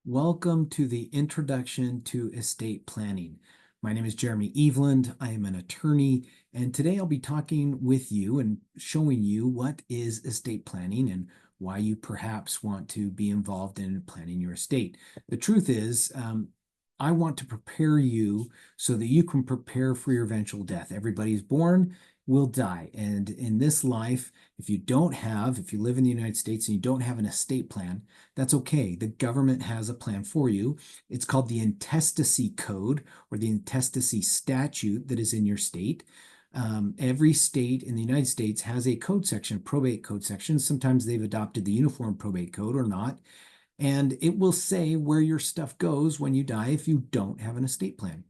Welcome to the Introduction to Estate Planning. My name is Jeremy Eveland. I am an attorney, and today I'll be talking with you and showing you what is estate planning and why you perhaps want to be involved in planning your estate. The truth is, I want to prepare you so that you can prepare for your eventual death. Everybody's born will die. And in this life, if you live in the United States and you don't have an estate plan, that's okay. The government has a plan for you. It's called the intestacy code or the intestacy statute that is in your state. Every state in the United States has a code section, probate code section. Sometimes they've adopted the uniform probate code or not. And it will say where your stuff goes when you die if you don't have an estate plan.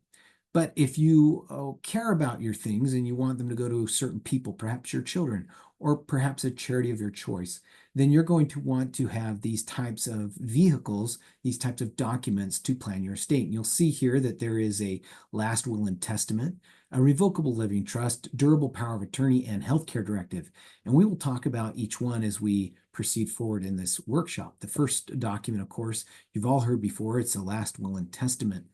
But if you care about your things and you want them to go to certain people, perhaps your children, or perhaps a charity of your choice, then you're going to want to have these types of vehicles, these types of documents to plan your estate. And you'll see here that there is a last will and testament, a revocable living trust, durable power of attorney, and healthcare directive. And we will talk about each one as we proceed forward in this workshop. The first document, of course, you've all heard before, it's a last will and testament.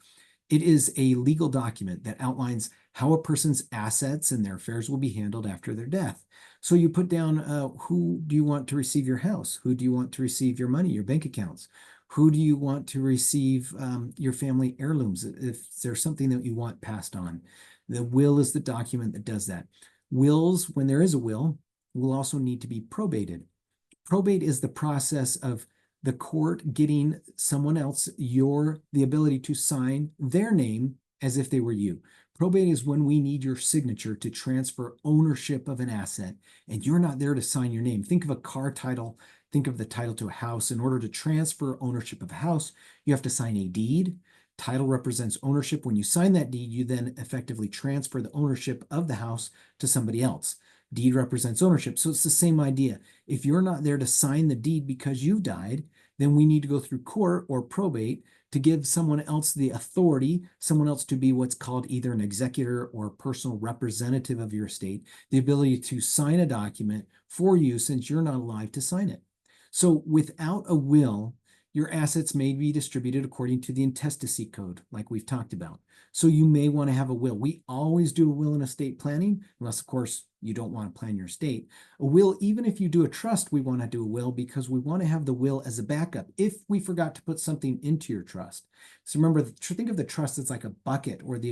It is a legal document that outlines how a person's assets and their affairs will be handled after their death. So you put down who do you want to receive your house? Who do you want to receive your money, your bank accounts? Who do you want to receive your family heirlooms if there's something that you want passed on? The will is the document that does that. Wills, when there is a will also need to be probated. Probate is the process of the court getting someone else the ability to sign their name as if they were you. Probate is when we need your signature to transfer ownership of an asset, and you're not there to sign your name. Think of a car title, think of the title to a house. In order to transfer ownership of a house, you have to sign a deed. Title represents ownership. When you sign that deed, you then effectively transfer the ownership of the house to somebody else. Deed represents ownership. So it's the same idea. If you're not there to sign the deed because you've died, then we need to go through court or probate to give someone else the authority, someone else to be what's called either an executor or a personal representative of your estate, the ability to sign a document for you since you're not alive to sign it. So without a will, your assets may be distributed according to the intestacy code, like we've talked about. So you may want to have a will. We always do a will in estate planning, unless, of course, you don't want to plan your estate. A will, even if you do a trust, we want to do a will because we want to have the will as a backup if we forgot to put something into your trust. So remember, think of the trust as like a bucket or the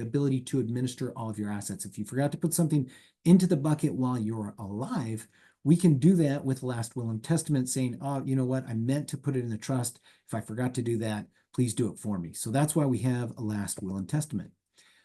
ability to administer all of your assets. If you forgot to put something into the bucket while you're alive, we can do that with last will and testament saying, oh, you know what? I meant to put it in the trust. If I forgot to do that, please do it for me. So that's why we have a last will and testament.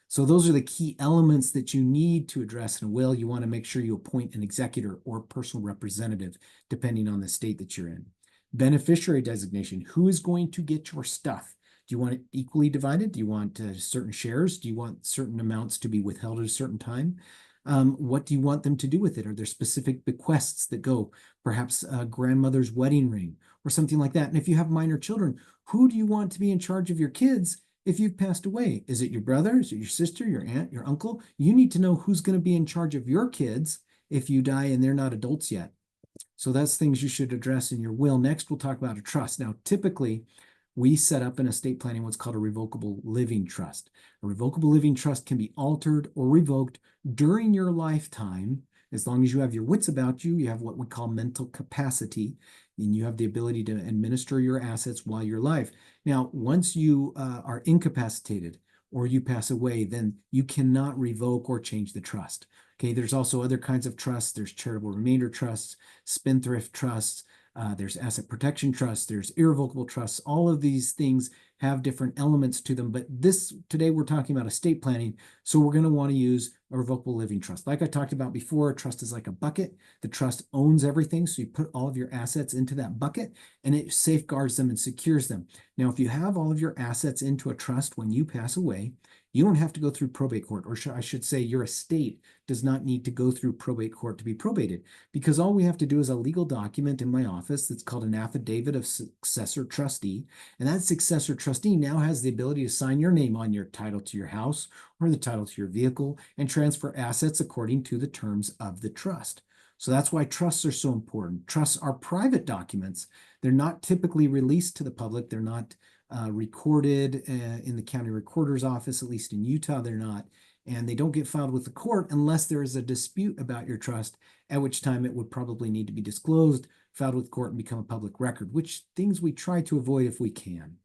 So those are the key elements that you need to address in a will. You want to make sure you appoint an executor or personal representative, depending on the state that you're in. Beneficiary designation. Who is going to get your stuff? Do you want it equally divided? Do you want certain shares? Do you want certain amounts to be withheld at a certain time? What do you want them to do with it? Are there specific bequests that go, perhaps a grandmother's wedding ring or something like that? And if you have minor children, who do you want to be in charge of your kids if you've passed away? Is it your brother? Is it your sister, your aunt, your uncle? You need to know who's going to be in charge of your kids if you die and they're not adults yet. So that's things you should address in your will. Next, we'll talk about a trust. Now, typically, we set up in estate planning what's called a revocable living trust. A revocable living trust can be altered or revoked during your lifetime. As long as you have your wits about you, you have what we call mental capacity, and you have the ability to administer your assets while you're alive. Now, once you are incapacitated or you pass away, then you cannot revoke or change the trust. Okay, there's also other kinds of trusts. There's charitable remainder trusts, spendthrift trusts, there's asset protection trusts, there's irrevocable trusts. All of these things have different elements to them. But today we're talking about estate planning. So we're going to want to use a revocable living trust. Like I talked about before, a trust is like a bucket. The trust owns everything. So you put all of your assets into that bucket and it safeguards them and secures them. Now, if you have all of your assets into a trust when you pass away, you don't have to go through probate court, or I should say your estate does not need to go through probate court to be probated, because all we have to do is a legal document in my office that's called an affidavit of successor trustee. And that successor trustee now has the ability to sign your name on your title to your house or the title to your vehicle and transfer assets according to the terms of the trust. So that's why trusts are so important. Trusts are private documents. They're not typically released to the public. They're not recorded in the county recorder's office, at least in Utah, they're not. And they don't get filed with the court unless there is a dispute about your trust, at which time it would probably need to be disclosed, filed with court, and become a public record, which things we try to avoid if we can.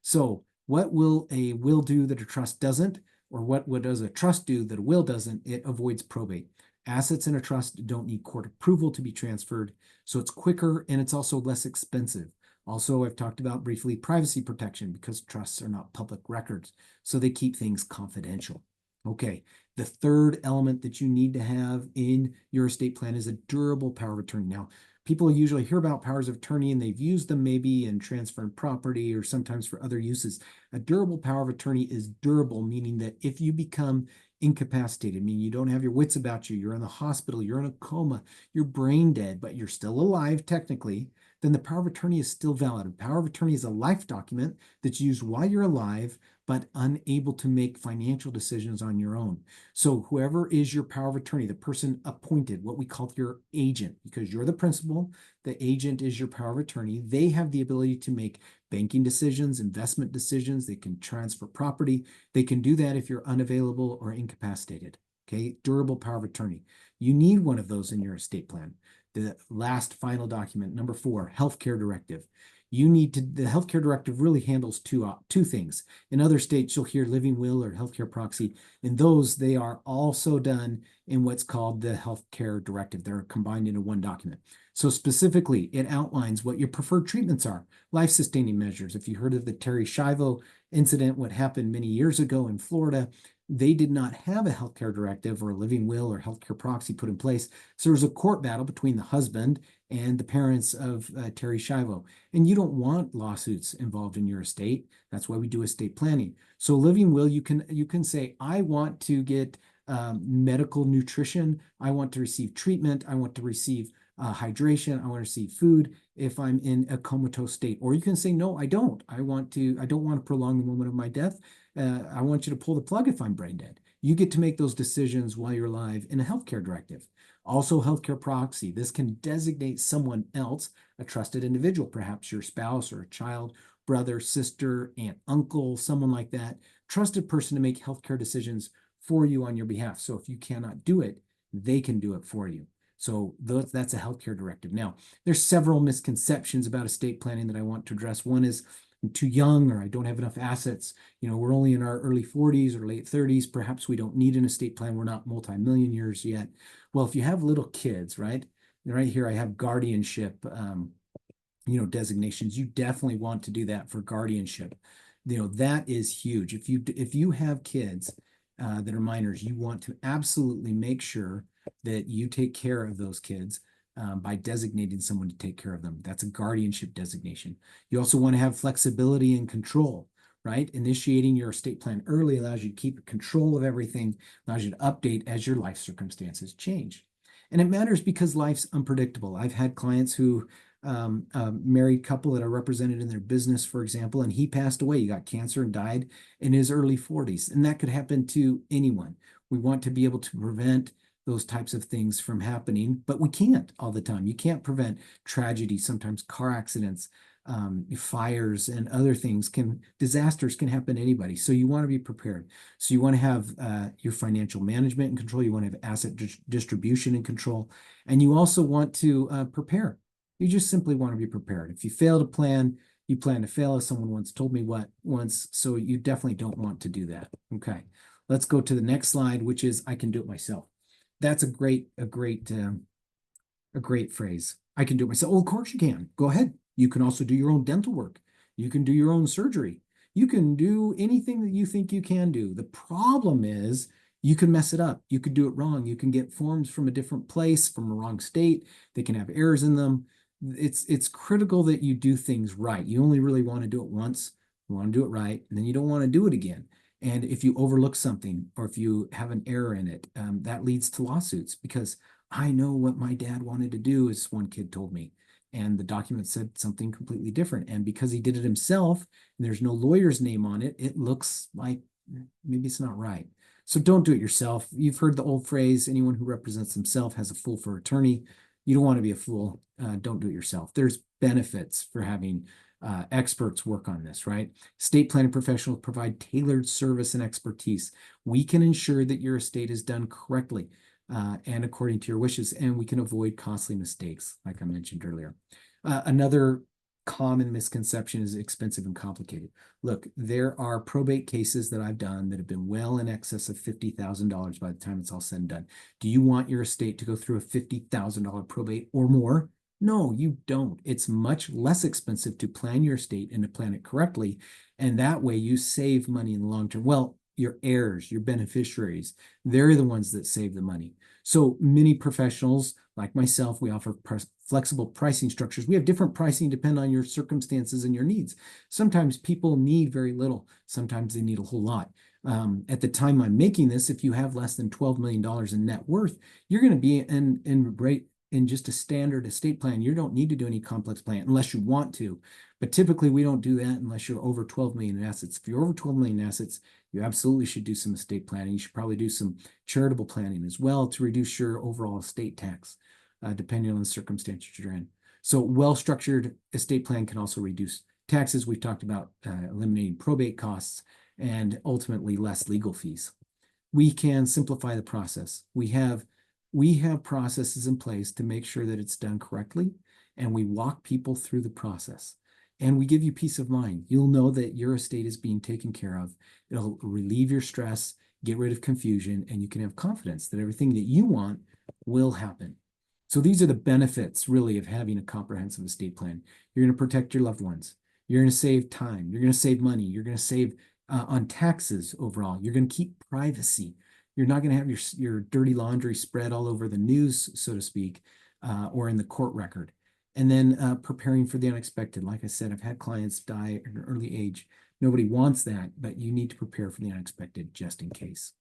So what will a will do that a trust doesn't? Or what does a trust do that a will doesn't? It avoids probate. Assets in a trust don't need court approval to be transferred, so it's quicker and it's also less expensive. Also, I've talked about briefly privacy protection because trusts are not public records, so they keep things confidential. Okay, the third element that you need to have in your estate plan is a durable power of attorney. Now, people usually hear about powers of attorney and they've used them maybe in transferring property or sometimes for other uses. A durable power of attorney is durable, meaning that if you become incapacitated, meaning you don't have your wits about you, you're in the hospital, you're in a coma, you're brain dead, but you're still alive technically, then the power of attorney is still valid. A power of attorney is a life document that's used while you're alive, but unable to make financial decisions on your own. So whoever is your power of attorney, the person appointed, what we call your agent, because you're the principal, the agent is your power of attorney. They have the ability to make banking decisions, investment decisions. They can transfer property. They can do that if you're unavailable or incapacitated. Okay, durable power of attorney. You need one of those in your estate plan. The last final document, number 4, healthcare directive. You need to, the healthcare directive really handles two things. In other states, you'll hear living will or healthcare proxy. In those, they are also done in what's called the healthcare directive. They're combined into one document. So specifically, it outlines what your preferred treatments are, life-sustaining measures. If you heard of the Terry Schiavo incident, what happened many years ago in Florida, they did not have a healthcare directive or a living will or healthcare proxy put in place. So there was a court battle between the husband and the parents of Terry Schiavo. And you don't want lawsuits involved in your estate. That's why we do estate planning. So living will, you can say, I want to get medical nutrition. I want to receive treatment. I want to receive hydration. I want to receive food if I'm in a comatose state. Or you can say, no, I don't. I don't want to prolong the moment of my death. I want you to pull the plug if I'm brain dead. You get to make those decisions while you're alive in a healthcare directive. Also, healthcare proxy. This can designate someone else, a trusted individual, perhaps your spouse or a child, brother, sister, aunt, uncle, someone like that, trusted person to make healthcare decisions for you on your behalf. So if you cannot do it, they can do it for you. So that's a healthcare directive. Now, there's several misconceptions about estate planning that I want to address. One is I'm too young or I don't have enough assets. You know, we're only in our early 40s or late 30s. Perhaps we don't need an estate plan. We're not multi-millionaires yet. Well, if you have little kids, right? Right here, I have guardianship, designations. You definitely want to do that for guardianship. That is huge. If you have kids that are minors, you want to absolutely make sure that you take care of those kids by designating someone to take care of them. That's a guardianship designation. You also want to have flexibility and control, right? Initiating your estate plan early allows you to keep control of everything, allows you to update as your life circumstances change. And it matters because life's unpredictable. I've had clients who married couple that are represented in their business, for example, and he passed away. He got cancer and died in his early 40s. And that could happen to anyone. We want to be able to prevent those types of things from happening, but we can't all the time. You can't prevent tragedy, sometimes car accidents, fires and other things disasters can happen to anybody. So you want to be prepared. So you want to have your financial management in control. You want to have asset distribution in control. And you also want to prepare. You just simply want to be prepared. If you fail to plan, you plan to fail, as someone once told me once. So you definitely don't want to do that. Okay, let's go to the next slide, which is I can do it myself. That's a great phrase. I can do it myself. Oh, of course you can. Go ahead. You can also do your own dental work. You can do your own surgery. You can do anything that you think you can do. The problem is you can mess it up. You could do it wrong. You can get forms from a different place, from a wrong state. They can have errors in them. It's critical that you do things right. You only really want to do it once. You want to do it right, and then you don't want to do it again. And if you overlook something or if you have an error in it, that leads to lawsuits because I know what my dad wanted to do, as one kid told me. And the document said something completely different. And because he did it himself and there's no lawyer's name on it, it looks like maybe it's not right. So don't do it yourself. You've heard the old phrase, anyone who represents himself has a fool for attorney. You don't want to be a fool. Don't do it yourself. There's benefits for having experts work on this, right? Estate planning professionals provide tailored service and expertise. We can ensure that your estate is done correctly and according to your wishes, and we can avoid costly mistakes, like I mentioned earlier. Another common misconception is expensive and complicated. Look, there are probate cases that I've done that have been well in excess of $50,000 by the time it's all said and done. Do you want your estate to go through a $50,000 probate or more? No, you don't. It's much less expensive to plan your estate and to plan it correctly. And that way you save money in the long term. Well, your heirs, your beneficiaries, they're the ones that save the money. So many professionals like myself, we offer flexible pricing structures. We have different pricing depending on your circumstances and your needs. Sometimes people need very little. Sometimes they need a whole lot. At the time I'm making this, if you have less than $12 million in net worth, you're going to be in just a standard estate plan. You don't need to do any complex plan unless you want to. But typically we don't do that unless you're over 12 million in assets. If you're over 12 million in assets, you absolutely should do some estate planning. You should probably do some charitable planning as well to reduce your overall estate tax, depending on the circumstances you're in. So well-structured estate plan can also reduce taxes. We've talked about eliminating probate costs and ultimately less legal fees. We can simplify the process. We have processes in place to make sure that it's done correctly, and we walk people through the process. And we give you peace of mind. You'll know that your estate is being taken care of. It'll relieve your stress, get rid of confusion, and you can have confidence that everything that you want will happen. So these are the benefits, really, of having a comprehensive estate plan. You're going to protect your loved ones. You're going to save time. You're going to save money. You're going to save on taxes overall. You're going to keep privacy. You're not going to have your dirty laundry spread all over the news, so to speak, or in the court record. And then preparing for the unexpected. Like I said, I've had clients die at an early age. Nobody wants that, but you need to prepare for the unexpected just in case.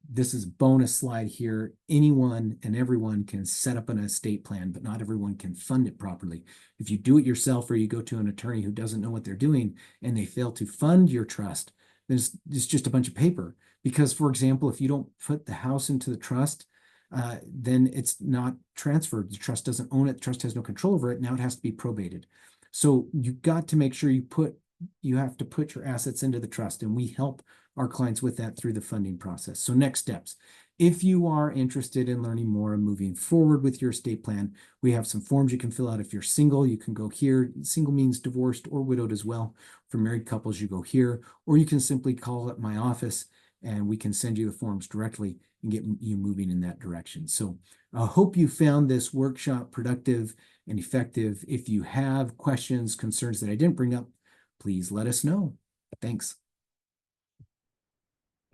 This is a bonus slide here. Anyone and everyone can set up an estate plan, but not everyone can fund it properly. If you do it yourself or you go to an attorney who doesn't know what they're doing and they fail to fund your trust, then it's just a bunch of paper. Because, for example, if you don't put the house into the trust, then it's not transferred. The trust doesn't own it. The trust has no control over it. Now it has to be probated. So you've got to make sure you have to put your assets into the trust, and we help our clients with that through the funding process. So next steps. If you are interested in learning more and moving forward with your estate plan, we have some forms you can fill out. If you're single, you can go here. Single means divorced or widowed as well. For married couples, you go here, or you can simply call at my office and we can send you the forms directly and get you moving in that direction. So I hope you found this workshop productive and effective. If you have questions, concerns that I didn't bring up, please let us know. Thanks.